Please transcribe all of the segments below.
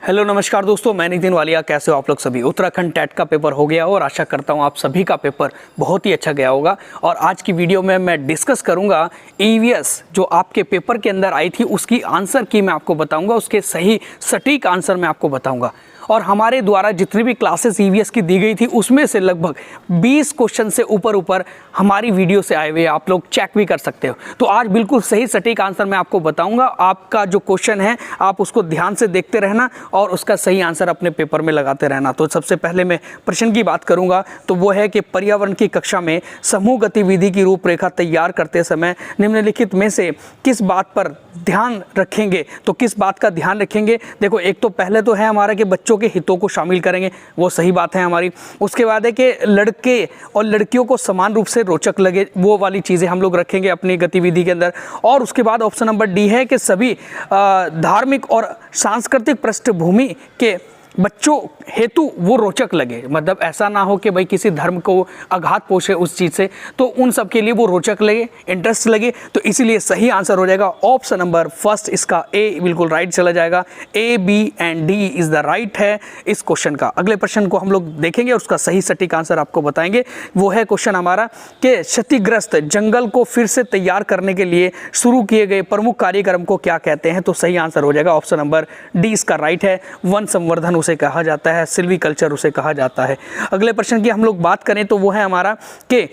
Hello नमस्कार दोस्तों, मैं नितिन वालिया। कैसे हो आप लोग सभी। उत्तराखंड टेट का पेपर हो गया और आशा करता हूँ आप सभी का पेपर बहुत ही अच्छा गया होगा। और आज की वीडियो में मैं डिस्कस करूँगा ईवीएस जो आपके पेपर के अंदर आई थी उसकी आंसर की मैं आपको बताऊँगा, उसके सही सटीक आंसर मैं आपको बताऊँगा। और हमारे द्वारा जितनी भी क्लासेस ईवीएस की दी गई थी उसमें से लगभग 20 क्वेश्चन से ऊपर हमारी वीडियो से आए हुए, आप लोग चेक भी कर सकते हो। तो आज बिल्कुल सही सटीक आंसर मैं आपको बताऊंगा। आपका जो क्वेश्चन है आप उसको ध्यान से देखते रहना और उसका सही आंसर अपने पेपर में लगाते रहना। तो सबसे पहले मैं प्रश्न की बात करूंगा तो वो है कि पर्यावरण की कक्षा में समूह गतिविधि की रूपरेखा तैयार करते समय निम्नलिखित में से किस बात पर ध्यान रखेंगे। तो किस बात का ध्यान रखेंगे, देखो एक तो पहले तो है हमारा कि बच्चों के हितों को शामिल करेंगे, वो सही बात है हमारी। उसके बाद है कि लड़के और लड़कियों को समान रूप से रोचक लगे, वो वाली चीज़ें हम लोग रखेंगे अपनी गतिविधि के अंदर। और उसके बाद ऑप्शन नंबर डी है कि सभी धार्मिक और सांस्कृतिक पृष्ठभूमि के बच्चों हेतु वो रोचक लगे। मतलब ऐसा ना हो कि भाई किसी धर्म को आघात पहुंचे उस चीज़ से, तो उन सब के लिए वो रोचक लगे, इंटरेस्ट लगे। तो इसीलिए सही आंसर हो जाएगा ऑप्शन नंबर फर्स्ट, इसका ए बिल्कुल राइट चला जाएगा। A, B and D is the right है इस क्वेश्चन का। अगले प्रश्न को हम लोग देखेंगे और उसका सही सटीक आंसर आपको बताएंगे। वो है क्वेश्चन हमारा कि क्षतिग्रस्त जंगल को फिर से तैयार करने के लिए शुरू किए गए प्रमुख कार्यक्रम को क्या कहते हैं। तो सही आंसर हो जाएगा ऑप्शन नंबर डी इसका राइट है। वन संवर्धन उसे कहा जाता है, सिल्वीकल्चर उसे कहा जाता है। अगले प्रश्न की हम लोग बात करें तो वो है हमारा कि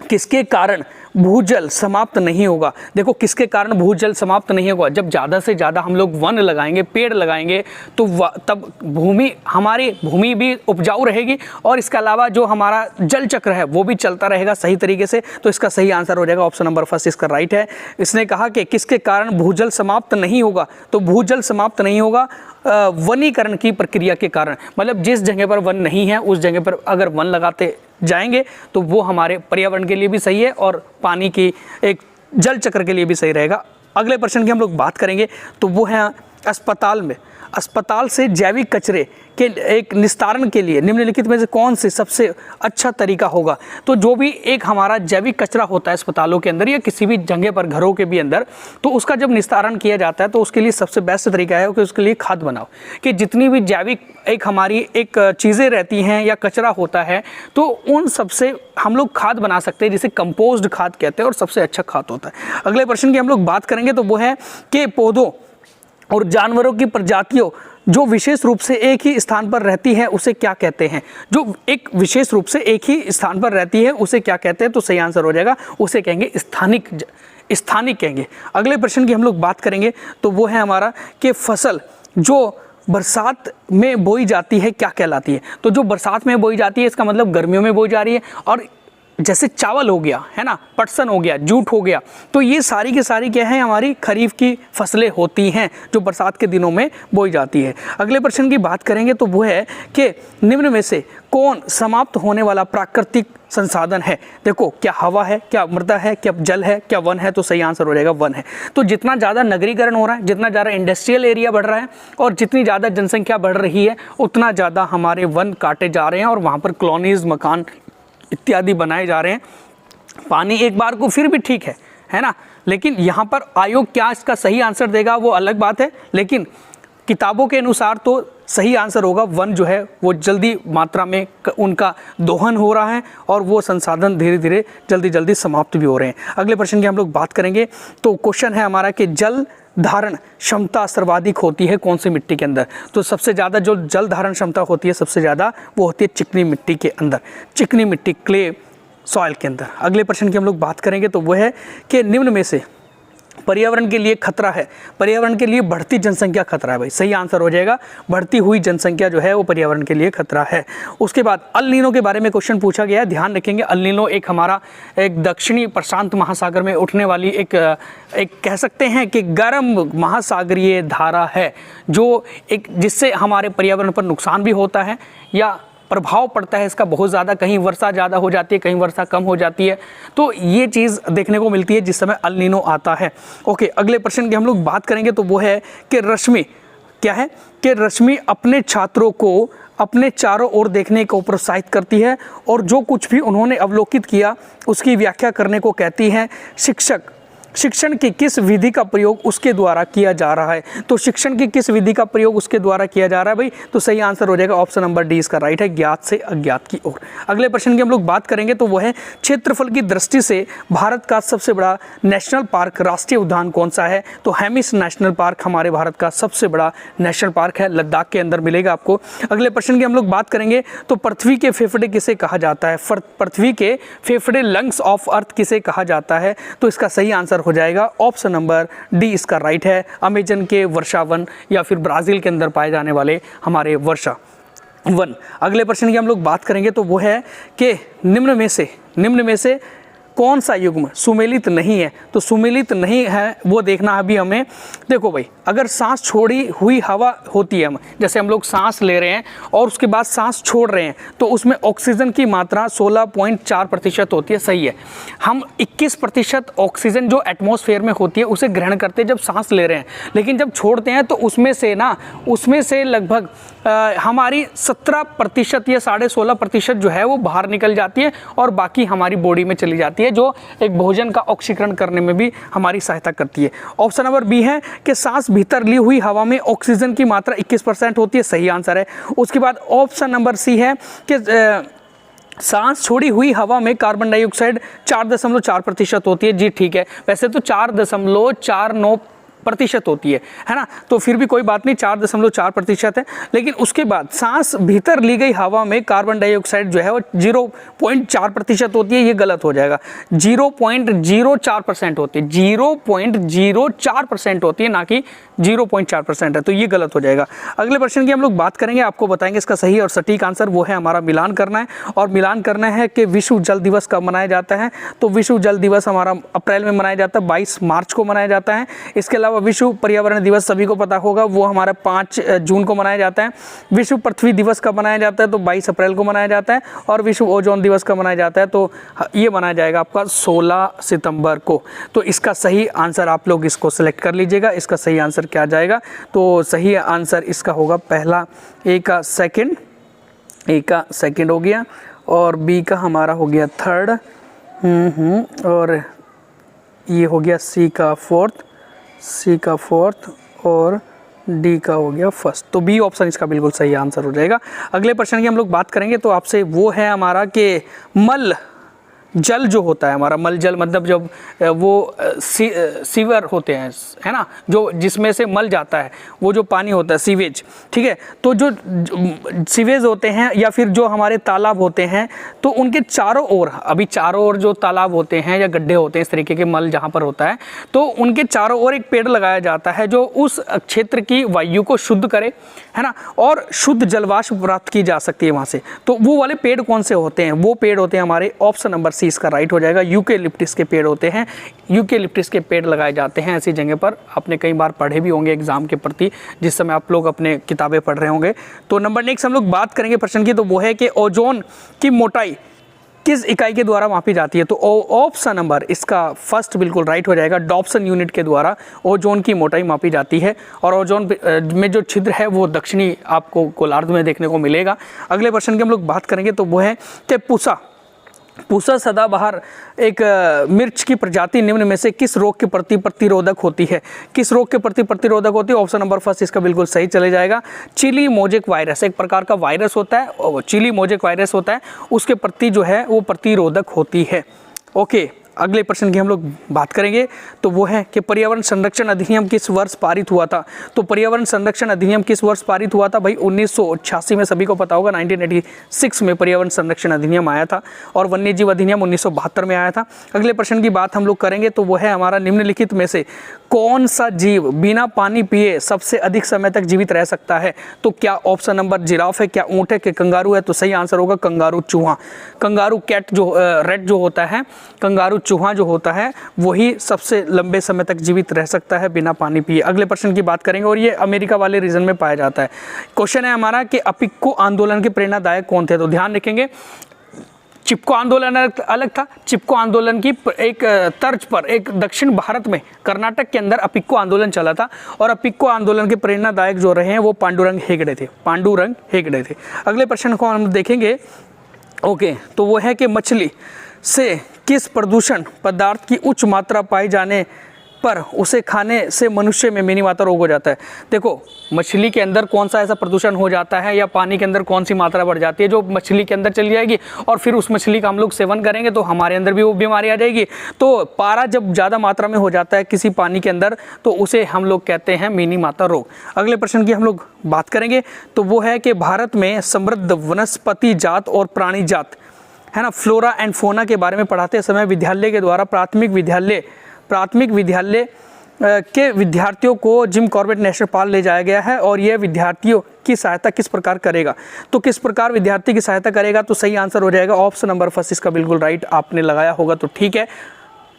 किसके कारण भूजल समाप्त नहीं होगा। देखो किसके कारण भूजल समाप्त नहीं होगा, जब ज़्यादा से ज़्यादा हम लोग वन लगाएंगे, पेड़ लगाएंगे तो तब हमारी भूमि भी उपजाऊ रहेगी और इसके अलावा जो हमारा जल चक्र है वो भी चलता रहेगा सही तरीके से। तो इसका सही आंसर हो जाएगा ऑप्शन नंबर फर्स्ट, इसका राइट है। इसने कहा कि किसके कारण भूजल समाप्त नहीं होगा, तो भूजल समाप्त नहीं होगा वनीकरण की प्रक्रिया के कारण। मतलब जिस जगह पर वन नहीं है उस जगह पर अगर वन लगाते जाएंगे तो वो हमारे पर्यावरण के लिए भी सही है और पानी की एक जल चक्र के लिए भी सही रहेगा। अगले प्रश्न की हम लोग बात करेंगे तो वो है अस्पताल से जैविक कचरे के एक निस्तारण के लिए निम्नलिखित में से कौन से सबसे अच्छा तरीका होगा। तो जो भी एक हमारा जैविक कचरा होता है अस्पतालों के अंदर या किसी भी जगह पर, घरों के भी अंदर, तो उसका जब निस्तारण किया जाता है तो उसके लिए सबसे बेस्ट तरीका है कि उसके लिए खाद बनाओ। कि जितनी भी जैविक एक हमारी एक चीज़ें रहती हैं या कचरा होता है तो उन सबसे हम लोग खाद बना सकते हैं, जिसे कंपोस्ट खाद कहते हैं और सबसे अच्छा खाद होता है। अगले प्रश्न की हम लोग बात करेंगे तो वो है कि पौधों और जानवरों की प्रजातियों जो विशेष रूप से एक ही स्थान पर रहती है उसे क्या कहते हैं। जो एक विशेष रूप से एक ही स्थान पर रहती है उसे क्या कहते हैं। तो सही आंसर हो जाएगा उसे कहेंगे स्थानिक कहेंगे। अगले प्रश्न की हम लोग बात करेंगे तो वो है हमारा कि फसल जो बरसात में बोई जाती है क्या कहलाती है। तो जो बरसात में बोई जाती है इसका मतलब गर्मियों में बोई जा रही है। और जैसे चावल हो गया है ना, पटसन हो गया, जूट हो गया, तो ये सारी की सारी क्या है हमारी खरीफ की फसलें होती हैं जो बरसात के दिनों में बोई जाती है। अगले प्रश्न की बात करेंगे तो वो है कि निम्न में से कौन समाप्त होने वाला प्राकृतिक संसाधन है। देखो क्या हवा है, क्या मृदा है, क्या जल है, क्या वन है। तो सही आंसर हो जाएगा वन है। तो जितना ज़्यादा नगरीकरण हो रहा है, जितना ज़्यादा इंडस्ट्रियल एरिया बढ़ रहा है और जितनी ज़्यादा जनसंख्या बढ़ रही है उतना ज़्यादा हमारे वन काटे जा रहे हैं और वहाँ पर कॉलोनीज, मकान इत्यादि बनाए जा रहे हैं। पानी एक बार को फिर भी ठीक है ना, लेकिन यहाँ पर आयोग क्या इसका सही आंसर देगा वो अलग बात है। लेकिन किताबों के अनुसार तो सही आंसर होगा वन जो है वो जल्दी मात्रा में उनका दोहन हो रहा है और वो संसाधन धीरे धीरे जल्दी समाप्त भी हो रहे हैं। अगले प्रश्न की हम लोग बात करेंगे तो क्वेश्चन है हमारा कि जल धारण क्षमता सर्वाधिक होती है कौन सी मिट्टी के अंदर। तो सबसे ज़्यादा जो जल धारण क्षमता होती है सबसे ज़्यादा वो होती है चिकनी मिट्टी के अंदर, चिकनी मिट्टी क्ले सॉइल के अंदर। अगले प्रश्न की हम लोग बात करेंगे तो वो है कि निम्न में से पर्यावरण के लिए खतरा है, पर्यावरण के लिए बढ़ती जनसंख्या खतरा है। भाई सही आंसर हो जाएगा बढ़ती हुई जनसंख्या जो है वो पर्यावरण के लिए खतरा है। उसके बाद अल नीनो के बारे में क्वेश्चन पूछा गया है, ध्यान रखेंगे। अल नीनो एक हमारा एक दक्षिणी प्रशांत महासागर में उठने वाली एक कह सकते हैं कि गर्म महासागरीय धारा है जो एक जिससे हमारे पर्यावरण पर नुकसान भी होता है या प्रभाव पड़ता है इसका बहुत ज़्यादा। कहीं वर्षा ज़्यादा हो जाती है, कहीं वर्षा कम हो जाती है, तो ये चीज़ देखने को मिलती है जिस समय अल नीनो आता है। ओके, अगले प्रश्न की हम लोग बात करेंगे तो वो है कि रश्मि क्या है कि रश्मि अपने छात्रों को अपने चारों ओर देखने को प्रोत्साहित करती है और जो कुछ भी उन्होंने अवलोकित किया उसकी व्याख्या करने को कहती है। शिक्षक शिक्षण की किस विधि का प्रयोग उसके द्वारा किया जा रहा है। तो शिक्षण की किस विधि का प्रयोग उसके द्वारा किया जा रहा है भाई, तो सही आंसर हो जाएगा ऑप्शन नंबर डी इसका राइट है, ज्ञात से अज्ञात की ओर। अगले प्रश्न की हम लोग बात करेंगे तो वो है क्षेत्रफल की दृष्टि से भारत का सबसे बड़ा नेशनल पार्क राष्ट्रीय उद्यान कौन सा है। तो हेमिस नेशनल पार्क हमारे भारत का सबसे बड़ा नेशनल पार्क है, लद्दाख के अंदर मिलेगा आपको। अगले प्रश्न की हम लोग बात करेंगे तो पृथ्वी के फेफड़े किसे कहा जाता है। पृथ्वी के फेफड़े लंग्स ऑफ अर्थ किसे कहा जाता है। तो इसका सही आंसर हो जाएगा ऑप्शन नंबर डी इसका राइट है, अमेजन के वर्षावन या फिर ब्राज़ील के अंदर पाए जाने वाले हमारे वर्षा वन। अगले प्रश्न की हम लोग बात करेंगे तो वो है कि निम्न में से कौन सा युग्म सुमेलित नहीं है। तो सुमेलित नहीं है वो देखना है अभी हमें। देखो भाई, अगर सांस छोड़ी हुई हवा होती है, जैसे हम लोग सांस ले रहे हैं और उसके बाद सांस छोड़ रहे हैं, तो उसमें ऑक्सीजन की मात्रा 16.4% होती है, सही है। हम 21% ऑक्सीजन जो एटमॉस्फेयर में होती है उसे ग्रहण करते हैं जब सांस ले रहे हैं, लेकिन जब छोड़ते हैं तो उसमें से लगभग हमारी 17% या 16.5% जो है वो बाहर निकल जाती है और बाकी हमारी बॉडी में चली जाती है, जो एक भोजन का ऑक्सीकरण करने में भी हमारी सहायता करती है। ऑप्शन नंबर बी है कि सांस भीतर ली हुई हवा में ऑक्सीजन की मात्रा 21% होती है, सही आंसर है। उसके बाद ऑप्शन नंबर सी है कि सांस छोड़ी हुई हवा में कार्बन डाइऑक्साइड 4.4% होती है, जी ठीक है। वैसे तो 4.49% होती है ना, तो फिर भी कोई बात नहीं, 4.4% है। लेकिन उसके बाद सांस भीतर ली गई हवा में कार्बन डाइऑक्साइड जो है वो 0.4% होती है, ये गलत हो जाएगा। 0.04% होती है, 0.04% होती है, ना कि 0.4% है, तो ये गलत हो जाएगा। अगले प्रश्न की हम लोग बात करेंगे, आपको बताएंगे इसका सही और सटीक आंसर। वो है हमारा मिलान करना है, और मिलान करना है कि विश्व जल दिवस कब मनाया जाता है। तो विश्व जल दिवस हमारा अप्रैल में मनाया जाता है, 22 मार्च को मनाया जाता है। इसके अलावा विश्व पर्यावरण दिवस सभी को पता होगा, वो हमारा 5 जून को मनाया जाता है। विश्व पृथ्वी दिवस कब मनाया जाता है, तो 22 अप्रैल को मनाया जाता है। और विश्व ओजोन दिवस कब मनाया जाता है, तो ये मनाया जाएगा आपका 16 सितंबर को। तो इसका सही आंसर आप लोग इसको सिलेक्ट कर लीजिएगा। इसका सही आंसर क्या जाएगा, तो सही आंसर इसका होगा पहला, ए का सेकंड हो गया, और बी का हमारा हो गया थर्ड, और ये हो गया सी का फोर्थ, और डी का हो गया फर्स्ट। तो बी ऑप्शन इसका बिल्कुल सही आंसर हो जाएगा। अगले प्रश्न की हम लोग बात करेंगे तो आपसे वो है हमारा कि मल जल जो होता है हमारा, मल जल मतलब जब वो सीवर होते हैं, है ना, जो जिसमें से मल जाता है, वो जो पानी होता है सीवेज, ठीक है। तो जो सीवेज होते हैं या फिर जो हमारे तालाब होते हैं, तो उनके चारों ओर जो तालाब होते हैं या गड्ढे होते हैं, इस तरीके के मल जहाँ पर होता है, तो उनके चारों ओर एक पेड़ लगाया जाता है जो उस क्षेत्र की वायु को शुद्ध करे, है ना, और शुद्ध जलवाष्प प्राप्त की जा सकती है वहाँ से। तो वो वाले पेड़ कौन से होते हैं, वो पेड़ होते हैं हमारे, ऑप्शन नंबर सी इसका राइट हो जाएगा, यूकेलिप्टस के पेड़ होते हैं। यूकेलिप्टस के पेड़ लगाए जाते हैं ऐसी जगह पर, आपने कई बार पढ़े भी होंगे एग्जाम के प्रति, जिस समय आप लोग अपने किताबें पढ़ रहे होंगे। तो नंबर नेक्स्ट हम लोग बात करेंगे प्रश्न की, तो वो है कि ओजोन की मोटाई किस इकाई के द्वारा मापी जाती है। तो ऑप्शन नंबर इसका फर्स्ट बिल्कुल राइट हो जाएगा, डॉप्सन यूनिट के द्वारा ओजोन की मोटाई मापी जाती है, और ओजोन में जो छिद्र है वो दक्षिणी आपको गोलार्ध में देखने को मिलेगा। अगले प्रश्न की हम लोग बात करेंगे तो वो है कि पूसा सदाबहार एक मिर्च की प्रजाति निम्न में से किस रोग के प्रति प्रतिरोधक होती है। किस रोग के प्रति प्रतिरोधक होती है, ऑप्शन नंबर फर्स्ट इसका बिल्कुल सही चले जाएगा, चिली मोजेक वायरस, एक प्रकार का वायरस होता है, चिली मोजेक वायरस होता है, उसके प्रति जो है वो प्रतिरोधक होती है। ओके, अगले प्रश्न की हम लोग बात करेंगे तो वो है कि पर्यावरण संरक्षण अधिनियम किस वर्ष पारित हुआ था। तो पर्यावरण संरक्षण अधिनियम किस वर्ष पारित हुआ था भाई, 1986 में, सभी को पता होगा, 1986 में पर्यावरण संरक्षण अधिनियम आया था, और वन्य जीव अधिनियम 1972 में आया था। अगले प्रश्न की बात हम लोग करेंगे तो वो है हमारा, निम्नलिखित में से कौन सा जीव बिना पानी पिए सबसे अधिक समय तक जीवित रह सकता है। तो क्या ऑप्शन नंबर जिराफ है, क्या ऊँट है, क्या कंगारू है। तो सही आंसर होगा कंगारू चूहा, कंगारू कैट जो रेट जो होता है, कंगारू चूहा जो होता है वही सबसे लंबे समय तक जीवित रह सकता है बिना पानी पिए। अगले प्रश्न की बात करेंगे, और ये अमेरिका वाले रीजन में पाया जाता है। क्वेश्चन है हमारा कि अपिक्को आंदोलन के प्रेरणादायक कौन थे। तो ध्यान रखेंगे, चिपको आंदोलन अलग था। चिपको आंदोलन की एक तर्ज पर एक दक्षिण भारत में कर्नाटक के अंदर अपिक्को आंदोलन चला था, और अपिक्को आंदोलन के प्रेरणादायक जो रहे हैं वो पांडुरंग हेगड़े थे। अगले प्रश्न को हम देखेंगे। ओके, तो वो है कि से किस प्रदूषण पदार्थ की उच्च मात्रा पाई जाने पर उसे खाने से मनुष्य में मिनी मात्रा रोग हो जाता है? देखो, मछली के अंदर कौन सा ऐसा प्रदूषण हो जाता है या पानी के अंदर कौन सी मात्रा बढ़ जाती है जो मछली के अंदर चली जाएगी और फिर उस मछली का हम लोग सेवन करेंगे तो हमारे अंदर भी वो बीमारी आ जाएगी। तो पारा जब ज़्यादा मात्रा में हो जाता है किसी पानी के अंदर तो उसे हम लोग कहते हैं मिनी मात्रा रोग। अगले प्रश्न की हम लोग बात करेंगे तो वो है कि भारत में समृद्ध वनस्पति जात और प्राणी जात है ना, फ्लोरा एंड फोना के बारे में पढ़ाते समय विद्यालय के द्वारा प्राथमिक विद्यालय के विद्यार्थियों को जिम कॉर्बेट नेशनल पार्क ले जाया गया है और यह विद्यार्थियों की सहायता किस प्रकार करेगा? तो किस प्रकार विद्यार्थी की सहायता करेगा? तो सही आंसर हो जाएगा ऑप्शन नंबर फर्स्ट, इसका बिल्कुल राइट आपने लगाया होगा तो ठीक है।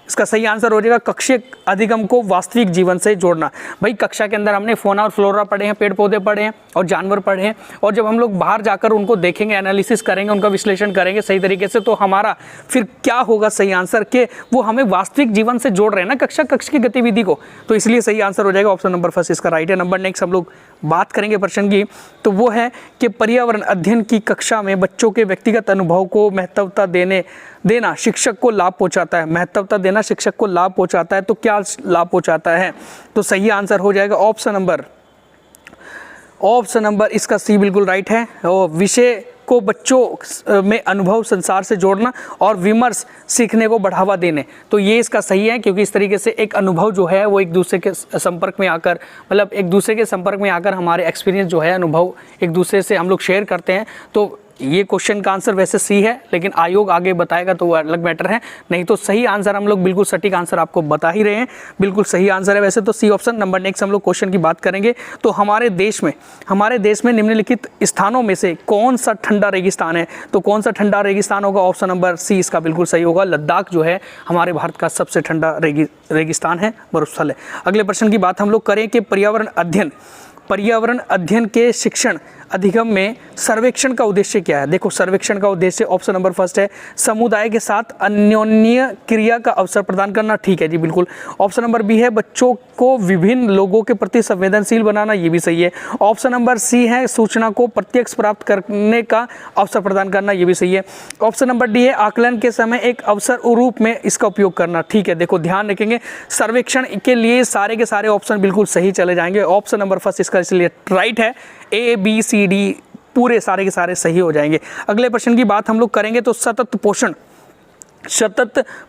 इसका सही आंसर हो जाएगा कक्षीय अधिगम को वास्तविक जीवन से जोड़ना। भाई कक्षा के अंदर हमने फोना और फ्लोरा पढ़े हैं, पेड़ पौधे पढ़े हैं और जानवर पढ़े हैं, और जब हम लोग बाहर जाकर उनको देखेंगे, एनालिसिस करेंगे, उनका विश्लेषण करेंगे सही तरीके से, तो हमारा फिर क्या होगा सही आंसर के वो हमें वास्तविक जीवन से जोड़ रहे हैं ना कक्ष की गतिविधि को, तो इसलिए सही आंसर हो जाएगा ऑप्शन नंबर फर्स्ट, इसका राइट है। नंबर नेक्स्ट हम लोग बात करेंगे प्रश्न की, तो वो है कि पर्यावरण अध्ययन की कक्षा में बच्चों के व्यक्तिगत अनुभव को महत्वता देना शिक्षक को लाभ पहुंचाता है। महत्वता देना शिक्षक को लाभ पहुंचाता है, तो क्या लाभ पहुंचाता है? तो सही आंसर हो जाएगा ऑप्शन नंबर इसका सी बिल्कुल राइट है। और विषय को बच्चों में अनुभव संसार से जोड़ना और विमर्श सीखने को बढ़ावा देने, तो ये इसका सही है, क्योंकि इस तरीके से एक अनुभव जो है वो एक दूसरे के संपर्क में आकर, मतलब एक दूसरे के संपर्क में आकर हमारे एक्सपीरियंस जो है, अनुभव एक दूसरे से हम लोग शेयर करते हैं। तो ये क्वेश्चन का आंसर वैसे सी है, लेकिन आयोग आगे बताएगा तो वो अलग मैटर है, नहीं तो सही आंसर हम लोग बिल्कुल सटीक आंसर आपको बता ही रहे हैं, बिल्कुल सही आंसर है वैसे तो सी ऑप्शन। नंबर नेक्स्ट हम लोग क्वेश्चन की बात करेंगे, तो हमारे देश में निम्नलिखित स्थानों में से कौन सा ठंडा रेगिस्तान है? तो कौन सा ठंडा रेगिस्तान होगा? ऑप्शन नंबर सी इसका बिल्कुल सही होगा। लद्दाख जो है हमारे भारत का सबसे ठंडा रेगिस्तान है, बर्फस्थल है। अगले प्रश्न की बात हम लोग करें कि पर्यावरण अध्ययन के शिक्षण अधिगम में सर्वेक्षण का उद्देश्य क्या है? देखो, सर्वेक्षण का उद्देश्य ऑप्शन नंबर फर्स्ट है समुदाय के साथ अन्योन्य क्रिया का अवसर प्रदान करना, ठीक है जी बिल्कुल। ऑप्शन नंबर बी है बच्चों को विभिन्न लोगों के प्रति संवेदनशील बनाना, ये भी सही है। ऑप्शन नंबर सी है सूचना को प्रत्यक्ष प्राप्त करने का अवसर प्रदान करना, ये भी सही है। ऑप्शन नंबर डी है आकलन के समय एक अवसर रूप में इसका उपयोग करना, ठीक है। देखो ध्यान रखेंगे, सर्वेक्षण के लिए सारे के सारे ऑप्शन बिल्कुल सही चले जाएंगे, ऑप्शन नंबर फर्स्ट इसका इसलिए राइट है। ए बी सी डी पूरे सारे के सारे सही हो जाएंगे। अगले प्रश्न की बात हम लोग करेंगे, तो सतत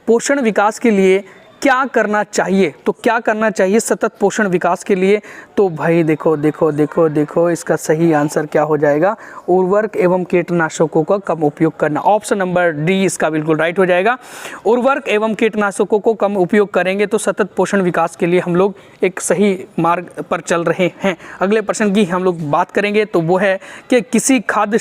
पोषण विकास के लिए क्या करना चाहिए? तो क्या करना चाहिए सतत पोषण विकास के लिए? तो भाई देखो इसका सही आंसर क्या हो जाएगा? उर्वरक एवं कीटनाशकों का कम उपयोग करना, ऑप्शन नंबर डी इसका बिल्कुल राइट हो जाएगा। उर्वरक एवं कीटनाशकों को कम उपयोग करेंगे तो सतत पोषण विकास के लिए हम लोग एक सही मार्ग पर चल रहे हैं। अगले प्रश्न की हम लोग बात करेंगे, तो वो है कि किसी खाद्य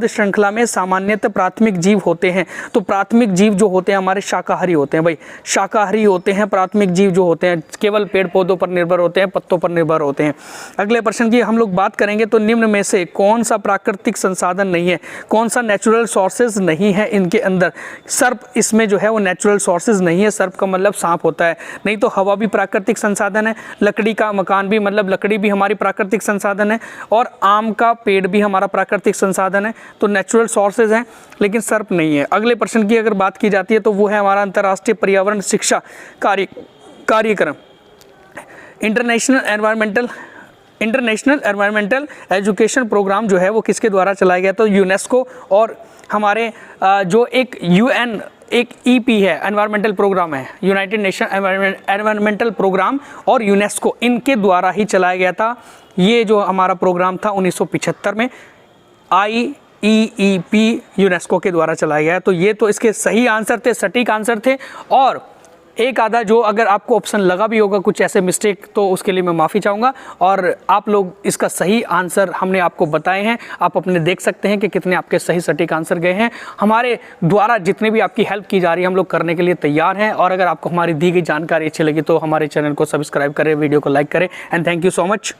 श्रृंखला में सामान्यतः प्राथमिक जीव होते हैं। तो प्राथमिक जीव जो होते हैं हमारे शाकाहारी होते हैं, भाई शाकाहारी होते हैं प्राथमिक जीव जो होते हैं, केवल पेड़ पौधों पर निर्भर होते हैं, पत्तों पर निर्भर होते हैं। अगले प्रश्न की हम लोग बात करेंगे, तो निम्न में से कौन सा प्राकृतिक संसाधन नहीं है, कौन सा नेचुरल सोर्सेज नहीं है इनके अंदर? सर्प इसमें जो है वो नेचुरल सोर्सेज नहीं है, सर्प का मतलब सांप होता है, नहीं तो हवा भी प्राकृतिक संसाधन है, लकड़ी का मकान भी मतलब लकड़ी भी हमारी प्राकृतिक संसाधन है, और आम का पेड़ भी हमारा प्राकृतिक संसाधन है, तो नेचुरल सोर्सेज हैं, लेकिन सर्प नहीं है। अगले प्रश्न की अगर बात की जाती है तो वो है हमारा अंतर्राष्ट्रीय पर्यावरण शिक्षा कार्यक्रम, इंटरनेशनल एनवायरमेंटल एजुकेशन प्रोग्राम जो है वो किसके द्वारा चलाया गया? तो यूनेस्को और हमारे जो एक यूएन एक ईपी है, एनवायरमेंटल प्रोग्राम है, यूनाइटेड नेशन एनवायरमेंटल प्रोग्राम और यूनेस्को, इनके द्वारा ही चलाया गया था। ये जो हमारा प्रोग्राम था 1975 में IEEP यूनेस्को के द्वारा चलाया गया। तो ये तो इसके सही आंसर थे, सटीक आंसर थे, और एक आधा जो अगर आपको ऑप्शन लगा भी होगा कुछ ऐसे मिस्टेक, तो उसके लिए मैं माफ़ी चाहूँगा। और आप लोग इसका सही आंसर हमने आपको बताए हैं, आप अपने देख सकते हैं कि कितने आपके सही सटीक आंसर गए हैं। हमारे द्वारा जितने भी आपकी हेल्प की जा रही है हम लोग करने के लिए तैयार हैं। और अगर आपको हमारी दी गई जानकारी अच्छी लगी तो हमारे चैनल को सब्सक्राइब करें, वीडियो को लाइक करें, and thank you so much.